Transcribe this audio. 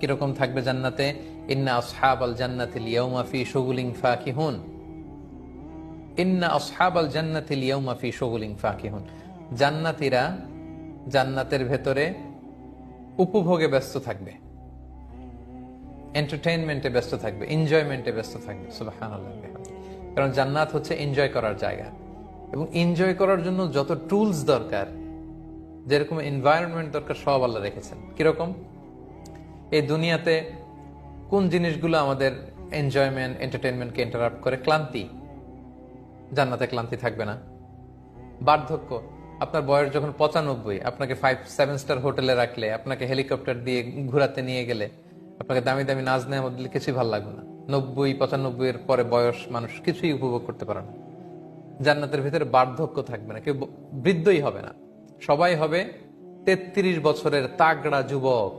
কিরকম থাকবে জান্নাতে? ইন্না আসহাবাল জান্নাতিল ইয়াউমা ফি শুগুলিন ফাকিহুন। ইন্না আসহাবাল জান্নাতিল ইয়াউমা ফি শুগুলিন ফাকিহুন। জান্নাতীরা জান্নাতের ভেতরে উপভোগে ব্যস্ত থাকবে, এন্টারটেইনমেন্টে ব্যস্ত থাকবে, এনজয়মেন্টে ব্যস্ত থাকবে। সুবহানাল্লাহ। কারণ জান্নাত হচ্ছে এনজয় করার জায়গা, এবং এনজয় করার জন্য যত টুলস দরকার, যেরকম এনভায়রনমেন্ট দরকার, সব আল্লাহ রেখেছেন। কিরকম? এই দুনিয়াতে কোন জিনিসগুলো আমাদের এনজয়মেন্ট, এন্টারটেইনমেন্টকে ইন্টারাপ্ট করে? ক্লান্তি। জান্নাতে ক্লান্তি থাকবে না। বার্ধক্য, আপনার বয়স যখন 95, আপনাকে 5-7 স্টার হোটেলে রাখলে, আপনাকে হেলিকপ্টার দিয়ে ঘুরাতে নিয়ে গেলে, আপনাকে দামি দামি নাজ নেওয়া দিলে কিছুই ভালো লাগবে না। 90-95 এর পরে বয়স মানুষ কিছুই উপভোগ করতে পারে না। জান্নাতের ভিতরে বার্ধক্য থাকবে না, কেউ বৃদ্ধই হবে না, সবাই হবে 33 বছরের তাগড়া যুবক।